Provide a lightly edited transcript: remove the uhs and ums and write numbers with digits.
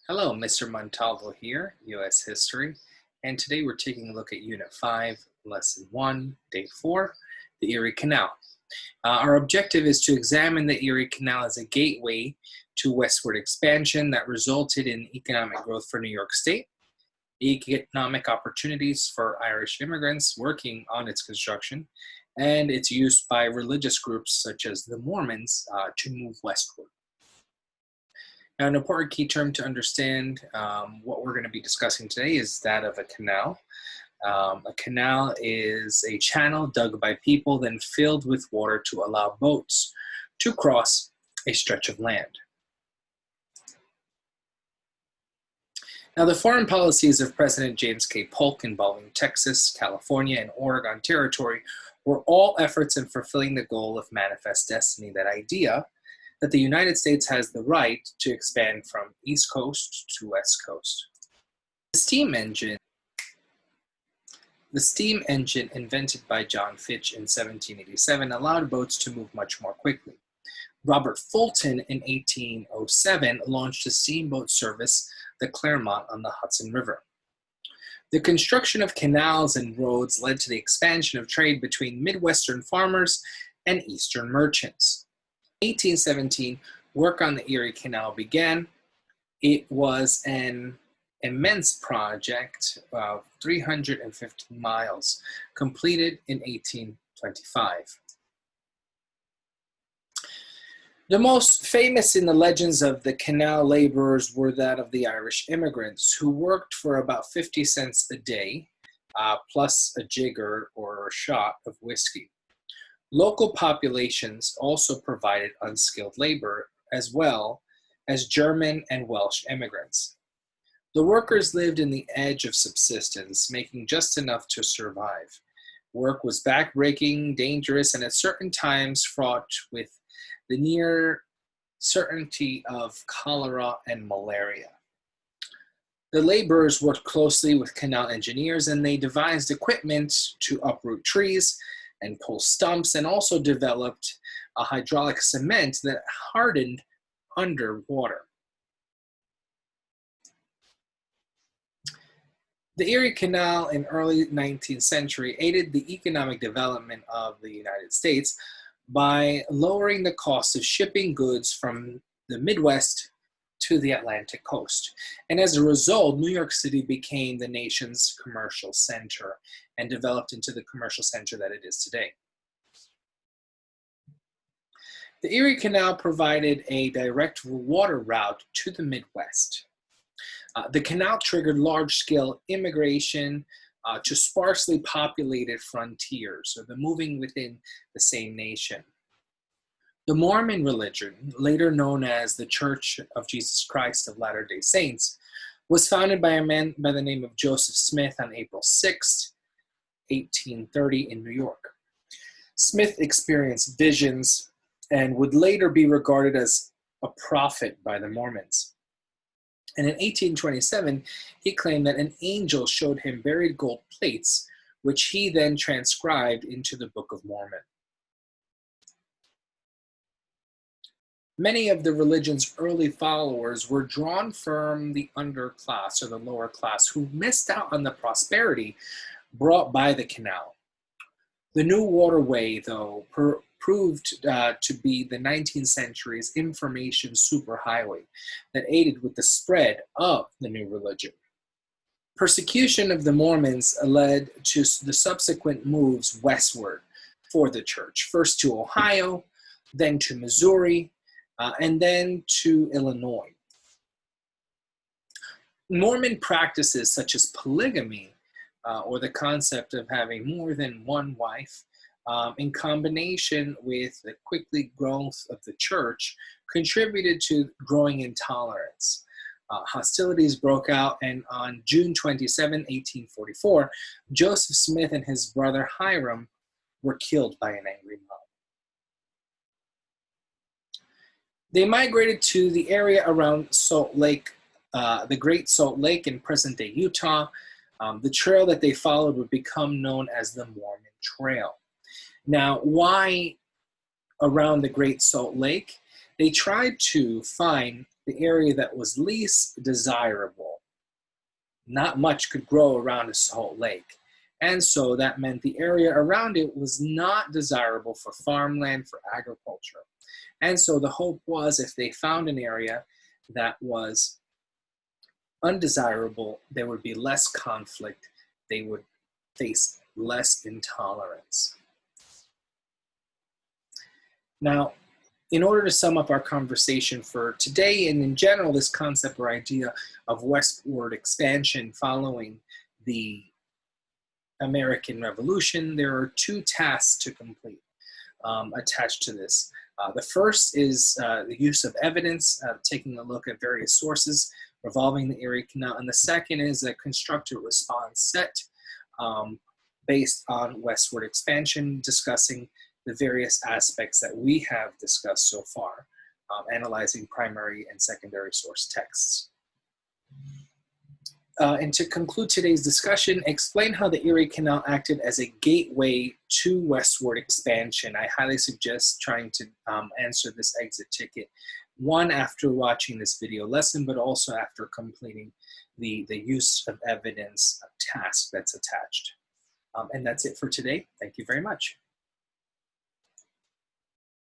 Hello, Mr. Montalvo here, U.S. History, and today we're taking a look at Unit 5, Lesson 1, Day 4, the Erie Canal. Our objective is to examine the Erie Canal as a gateway to westward expansion that resulted in economic growth for New York State, economic opportunities for Irish immigrants working on its construction, and its use by religious groups such as the Mormons to move westward. Now, an important key term to understand what we're going to be discussing today is that of a canal. A canal is a channel dug by people, then filled with water to allow boats to cross a stretch of land. Now, the foreign policies of President James K. Polk involving Texas, California, and Oregon Territory were all efforts in fulfilling the goal of manifest destiny, that idea that the United States has the right to expand from East Coast to West Coast. The steam engine invented by John Fitch in 1787 allowed boats to move much more quickly. Robert Fulton in 1807 launched a steamboat service, the Claremont, on the Hudson River. The construction of canals and roads led to the expansion of trade between Midwestern farmers and Eastern merchants. In 1817, work on the Erie Canal began. It was an immense project of 350 miles, completed in 1825. The most famous in the legends of the canal laborers were that of the Irish immigrants, who worked for about 50 cents a day, plus a jigger or a shot of whiskey. Local populations also provided unskilled labor, as well as German and Welsh immigrants. The workers lived in the edge of subsistence, making just enough to survive. Work was backbreaking, dangerous, and at certain times fraught with the near certainty of cholera and malaria. The laborers worked closely with canal engineers, and they devised equipment to uproot trees and pull stumps, and also developed a hydraulic cement that hardened underwater. The Erie Canal in early 19th century aided the economic development of the United States by lowering the cost of shipping goods from the Midwest to the Atlantic coast. And as a result, New York City became the nation's commercial center and developed into the commercial center that it is today. The Erie Canal provided a direct water route to the Midwest. The canal triggered large-scale immigration to sparsely populated frontiers, so the moving within the same nation. The Mormon religion, later known as the Church of Jesus Christ of Latter-day Saints, was founded by a man by the name of Joseph Smith on April 6, 1830 in New York. Smith experienced visions and would later be regarded as a prophet by the Mormons. And in 1827, he claimed that an angel showed him buried gold plates, which he then transcribed into the Book of Mormon. Many of the religion's early followers were drawn from the underclass or the lower class, who missed out on the prosperity brought by the canal. The new waterway, though, proved to be the 19th century's information superhighway that aided with the spread of the new religion. Persecution of the Mormons led to the subsequent moves westward for the church, first to Ohio, then to Missouri, and then to Illinois. Mormon practices such as polygamy, or the concept of having more than one wife, in combination with the quickly growth of the church, contributed to growing intolerance. Hostilities broke out, and on June 27, 1844, Joseph Smith and his brother Hyrum were killed by an angry mob. They migrated to the area around Salt Lake, the Great Salt Lake in present-day Utah. The trail that they followed would become known as the Mormon Trail. Now, why around the Great Salt Lake? They tried to find the area that was least desirable. Not much could grow around a salt lake. And so that meant the area around it was not desirable for farmland, for agriculture. And so the hope was if they found an area that was undesirable, there would be less conflict, they would face less intolerance. Now, in order to sum up our conversation for today, and in general, this concept or idea of westward expansion following the American Revolution, there are two tasks to complete attached to this. The first is the use of evidence, taking a look at various sources revolving the Erie Canal, and the second is a constructive response set based on westward expansion, discussing the various aspects that we have discussed so far, analyzing primary and secondary source texts. And to conclude today's discussion, explain how the Erie Canal acted as a gateway to westward expansion. I highly suggest trying to answer this exit ticket, one, after watching this video lesson, but also after completing the use of evidence task that's attached. And that's it for today. Thank you very much.